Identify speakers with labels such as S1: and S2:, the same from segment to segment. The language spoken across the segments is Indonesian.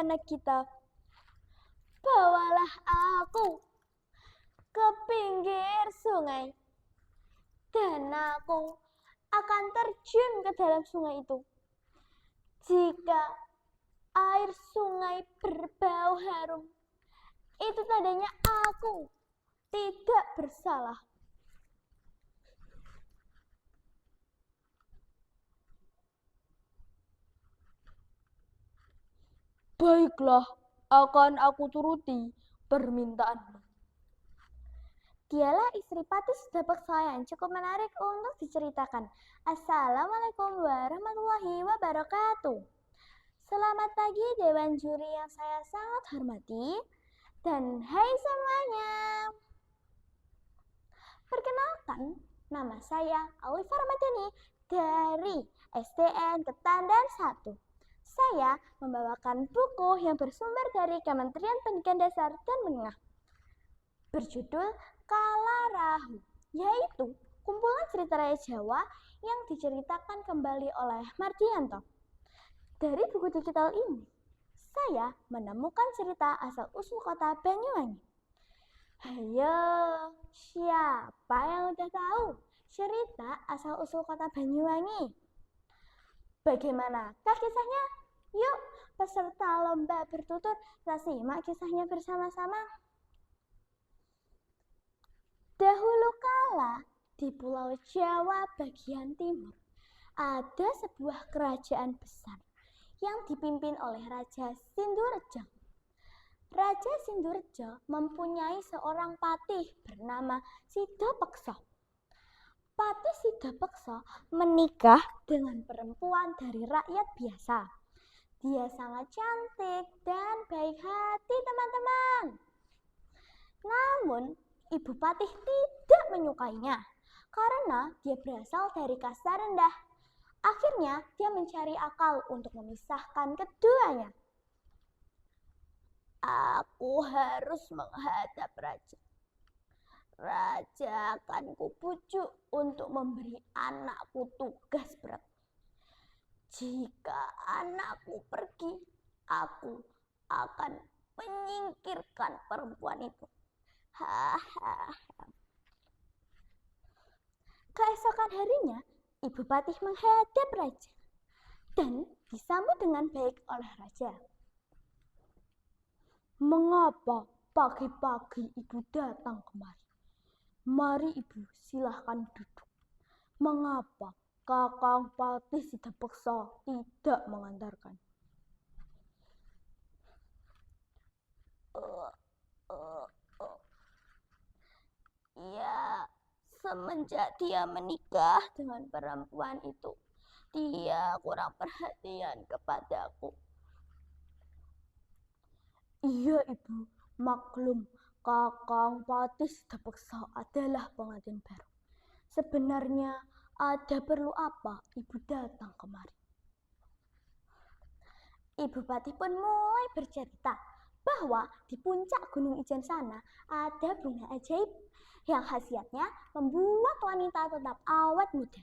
S1: anak kita. Bawalah aku ke pinggir sungai, dan aku akan terjun ke dalam sungai itu. Jika air sungai berbau harum, itu tandanya aku tidak bersalah.
S2: Baiklah, akan aku turuti permintaanmu.
S1: Dialah istri Patih Sidapeksa yang cukup menarik untuk diceritakan. Assalamualaikum warahmatullahi wabarakatuh. Selamat pagi Dewan Juri yang saya sangat hormati. Dan hai semuanya. Perkenalkan, nama saya Alifa Ramadhani dari SDN Ketandan 1. Saya membawakan buku yang bersumber dari Kementerian Pendidikan Dasar dan Menengah, berjudul Kalarahu, yaitu kumpulan cerita rakyat Jawa yang diceritakan kembali oleh Mardianto. Dari buku digital ini, saya menemukan cerita asal-usul kota Banyuwangi. Hayo, siapa yang udah tahu cerita asal-usul kota Banyuwangi? Bagaimanakah kisahnya? Yuk, peserta lomba bertutur, kita simak kisahnya bersama-sama. Dahulu kala, di Pulau Jawa bagian timur, ada sebuah kerajaan besar yang dipimpin oleh Raja Sindurejo. Raja Sindurejo mempunyai seorang patih bernama Sidapeksa. Patih Sidapeksa menikah dengan perempuan dari rakyat biasa. Dia sangat cantik dan baik hati, teman-teman. Namun, Ibu Patih tidak menyukainya karena dia berasal dari kasta rendah. Akhirnya, dia mencari akal untuk memisahkan keduanya. Aku harus menghadap raja. Raja akan kupujuk untuk memberi anakku tugas berat. Jika anakku pergi, aku akan menyingkirkan perempuan itu. Keesokan harinya, Ibu Patih menghadap raja dan disambut dengan baik oleh raja.
S2: Mengapa pagi-pagi ibu datang kemari? Mari ibu, silahkan duduk. Mengapa Kakang Patih Sidapeksa tidak mengantarkan?
S1: Ya, semenjak dia menikah dengan perempuan itu, dia kurang perhatian kepadaku.
S2: Iya ibu, maklum Kakang Patih Sidapeksa adalah pengantin baru. Sebenarnya ada perlu apa ibu datang kemari?
S1: Ibu Patih pun mulai bercerita bahwa di puncak Gunung Ijen sana ada bunga ajaib yang khasiatnya membuat wanita tetap awet muda.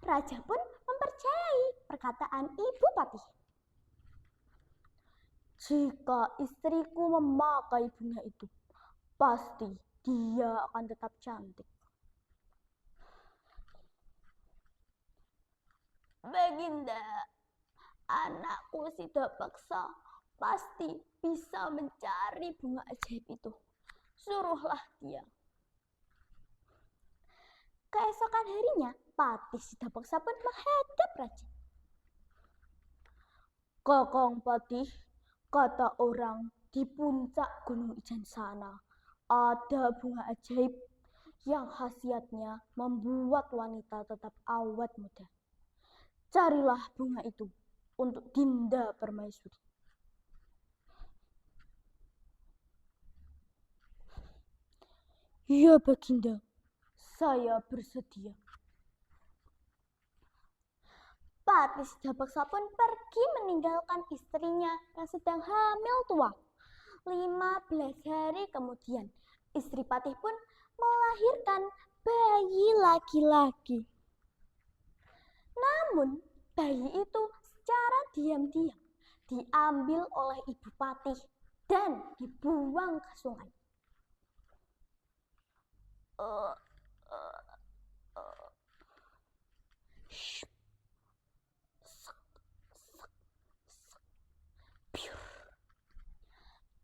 S1: Raja pun mempercayai perkataan Ibu Patih.
S2: Jika istriku memakai bunga itu, pasti dia akan tetap cantik.
S1: Baginda, anakku Sidapeksa pasti bisa mencari bunga ajaib itu. Suruhlah dia. Keesokan harinya, Patih Sidapeksa pun menghadap raja.
S2: Kakang Patih, kata orang di puncak Gunung Ijen sana ada bunga ajaib yang khasiatnya membuat wanita tetap awet muda. Carilah bunga itu untuk Dinda Permaisuri. Ya Baginda, saya bersedia.
S1: Patih Sidapeksa pun pergi meninggalkan istrinya yang sedang hamil tua. 15 hari kemudian, istri Patih pun melahirkan bayi laki-laki. Namun, bayi itu secara diam-diam diambil oleh Ibu Patih dan dibuang ke sungai.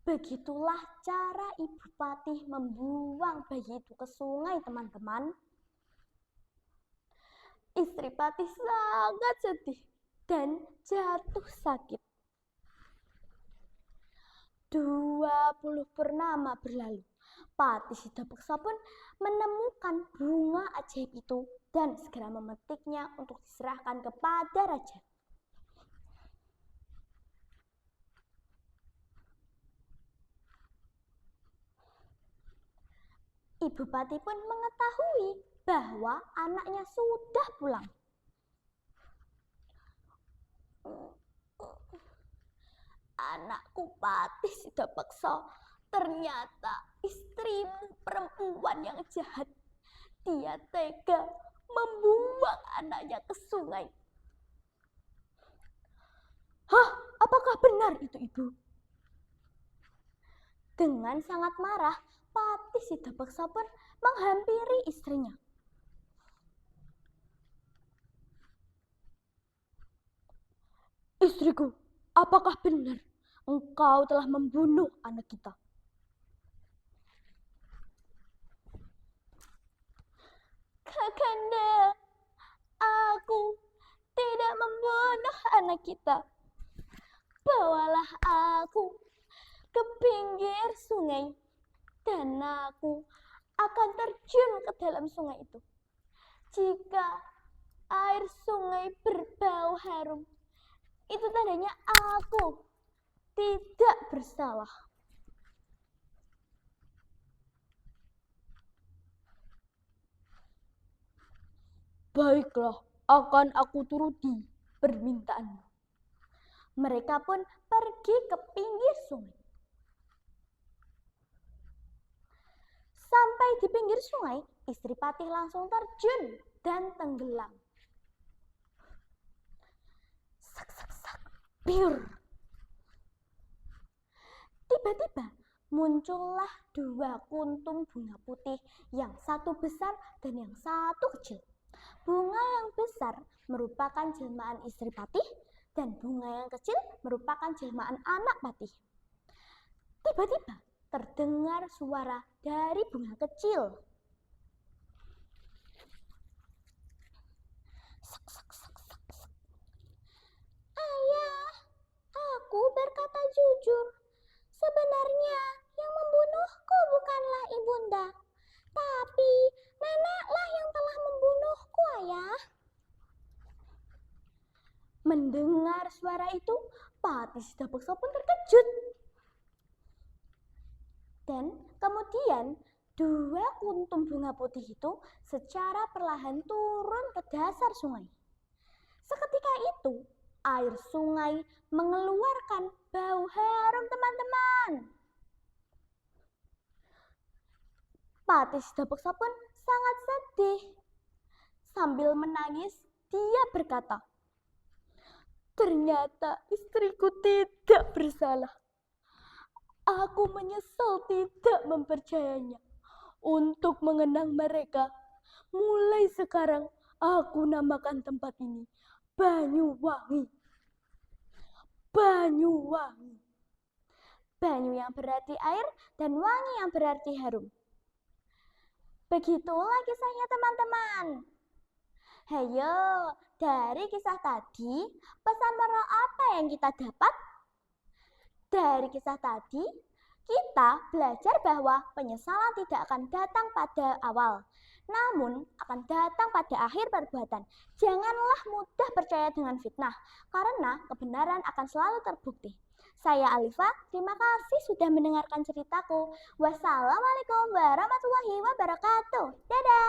S1: Begitulah cara Ibu Patih membuang bayi itu ke sungai, teman-teman. Istri Patih sangat sedih dan jatuh sakit. 20 purnama berlalu. Patih Sidapeksa pun menemukan bunga ajaib itu dan segera memetiknya untuk diserahkan kepada raja. Ibu Patih pun mengetahui bahwa anaknya sudah pulang. Anakku Patih Sidapeksa, ternyata istrimu perempuan yang jahat. Dia tega membuang anaknya ke sungai. Hah, apakah benar itu, Ibu? Dengan sangat marah, Patih Sidapeksa pun menghampiri istrinya. Istriku, apakah benar engkau telah membunuh anak kita? Kakanda, aku tidak membunuh anak kita. Bawalah aku ke pinggir sungai dan aku akan terjun ke dalam sungai itu. Jika air sungai berbau harum, itu tandanya aku tidak bersalah. Baiklah, akan aku turuti permintaanmu. Mereka pun pergi ke pinggir sungai. Sampai di pinggir sungai, istri Patih langsung terjun dan tenggelam. Sak, sak, sak, piur. Tiba-tiba muncullah 2 kuntum bunga putih, yang satu besar dan yang satu kecil. Bunga yang besar merupakan jelmaan istri Patih dan bunga yang kecil merupakan jelmaan anak Patih. Tiba-tiba terdengar suara dari bunga kecil. Sak, sak, sak, sak, sak. Ayah, aku berkata jujur. Sebenarnya yang membunuhku bukanlah ibunda, tapi neneklah yang telah membunuhku, Ayah. Mendengar suara itu, Patih Sidapeksa pun terkejut. Dan kemudian 2 kuntum bunga putih itu secara perlahan turun ke dasar sungai. Seketika itu, air sungai mengeluarkan bau harum, teman-teman. Patih Sidapeksa pun sangat sedih. Sambil menangis, dia berkata, ternyata istriku tidak bersalah. Aku menyesal tidak mempercayainya. Untuk mengenang mereka, mulai sekarang aku namakan tempat ini Banyuwangi. Banyuwangi. Banyu yang berarti air dan wangi yang berarti harum. Begitulah kisahnya, teman-teman. Hayo, dari kisah tadi, pesan moral apa yang kita dapat? Dari kisah tadi, kita belajar bahwa penyesalan tidak akan datang pada awal, namun akan datang pada akhir perbuatan. Janganlah mudah percaya dengan fitnah, karena kebenaran akan selalu terbukti. Saya Alifa, terima kasih sudah mendengarkan ceritaku. Wassalamualaikum warahmatullahi wabarakatuh. Dadah!